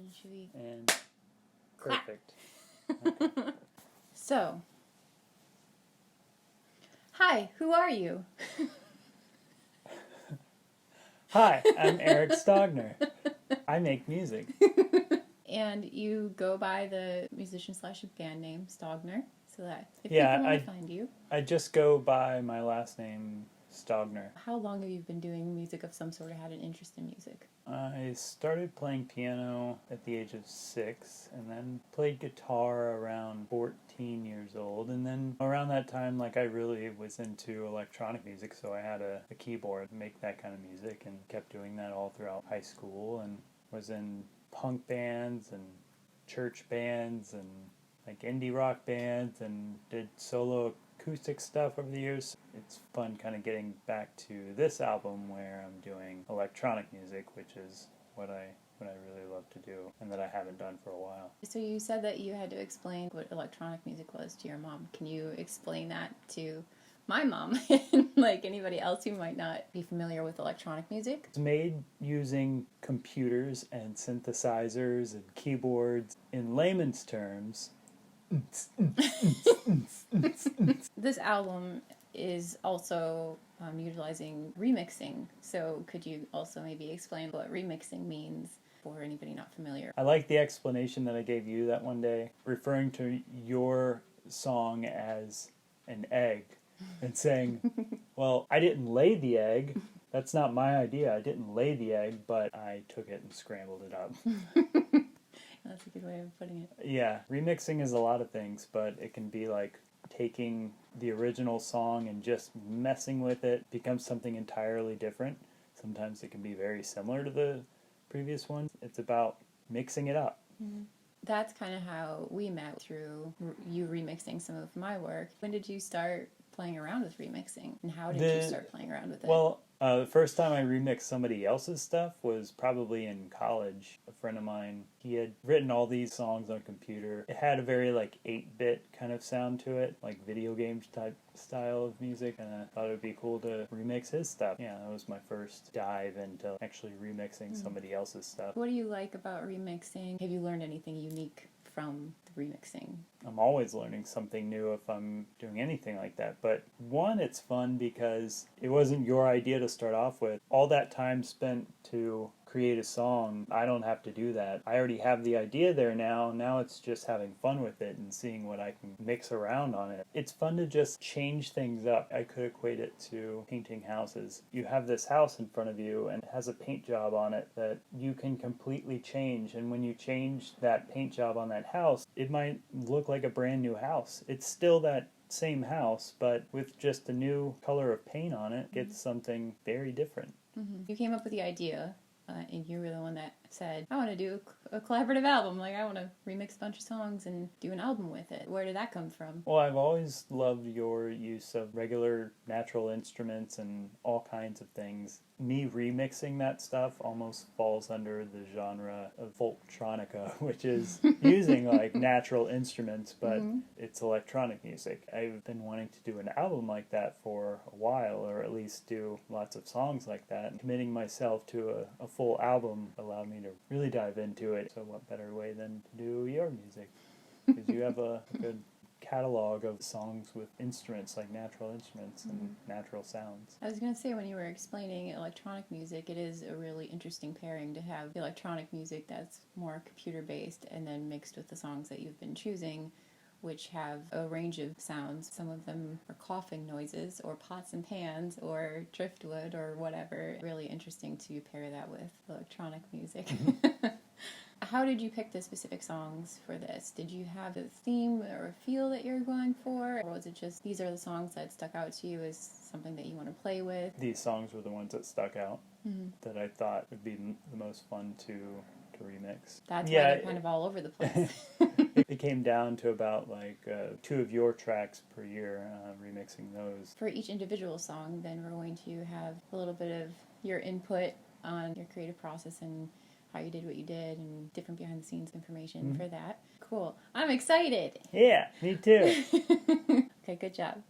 And should we... And perfect. Okay. So, hi, who are you? Hi, I'm Eric Stogner. I make music. And you go by the musician/band name Stogner, so that if people want to find you. I just go by my last name, Stogner. How long have you been doing music of some sort or had an interest in music? I started playing piano at the age of 6 and then played guitar around 14 years old. And then around that time, I really was into electronic music, so I had a keyboard to make that kind of music and kept doing that all throughout high school and was in punk bands and church bands and indie rock bands and did solo acoustic stuff over the years. It's fun kind of getting back to this album where I'm doing electronic music, which is what I really love to do and that I haven't done for a while. So you said that you had to explain what electronic music was to your mom. Can you explain that to my mom and anybody else who might not be familiar with electronic music? It's made using computers and synthesizers and keyboards. In layman's terms, this album is also utilizing remixing, so could you also maybe explain what remixing means for anybody not familiar? I like the explanation that I gave you that one day, referring to your song as an egg and saying, well, I didn't lay the egg. That's not my idea. I didn't lay the egg, but I took it and scrambled it up. That's a good way of putting it. Yeah, remixing is a lot of things, but it can be like taking the original song and just messing with it, becomes something entirely different. Sometimes it can be very similar to the previous one. It's about mixing it up. Mm-hmm. That's kind of how we met, through you remixing some of my work. When did you start playing around with remixing, and how did you start playing around with it? Well, the first time I remixed somebody else's stuff was probably in college. A friend of mine, he had written all these songs on a computer. It had a very 8-bit kind of sound to it, like video games type style of music, and I thought it would be cool to remix his stuff. Yeah, that was my first dive into actually remixing somebody else's stuff. What do you like about remixing? Have you learned anything unique from the remixing? I'm always learning something new if I'm doing anything like that. But one, it's fun because it wasn't your idea to start off with. All that time spent to create a song, I don't have to do that. I already have the idea there now. Now it's just having fun with it and seeing what I can mix around on it. It's fun to just change things up. I could equate it to painting houses. You have this house in front of you and it has a paint job on it that you can completely change. And when you change that paint job on that house, it might look like a brand new house. It's still that same house, but with just a new color of paint on it, it's something very different. Mm-hmm. You came up with the idea. And you were the one that said, I want to do a collaborative album. I want to remix a bunch of songs and do an album with it. Where did that come from? Well, I've always loved your use of regular natural instruments and all kinds of things. Me remixing that stuff almost falls under the genre of folktronica, which is using natural instruments, but it's electronic music. I've been wanting to do an album like that for a while, or at least do lots of songs like that. Committing myself to a full album allowed me to really dive into it. So what better way than to do your music? Because you have a good catalog of songs with instruments, like natural instruments and natural sounds. I was going to say, when you were explaining electronic music, it is a really interesting pairing to have the electronic music that's more computer-based and then mixed with the songs that you've been choosing, which have a range of sounds. Some of them are coughing noises or pots and pans or driftwood or whatever. Really interesting to pair that with electronic music. How did you pick the specific songs for this? Did you have a theme or a feel that you're going for? Or was it just, these are the songs that stuck out to you as something that you want to play with? These songs were the ones that stuck out, that I thought would be the most fun to remix. That's why they're kind of all over the place. It came down to about 2 of your tracks per year, remixing those. For each individual song, then we're going to have a little bit of your input on your creative process and how you did what you did and different behind-the-scenes information for that. Cool. I'm excited! Yeah, me too. Okay, good job.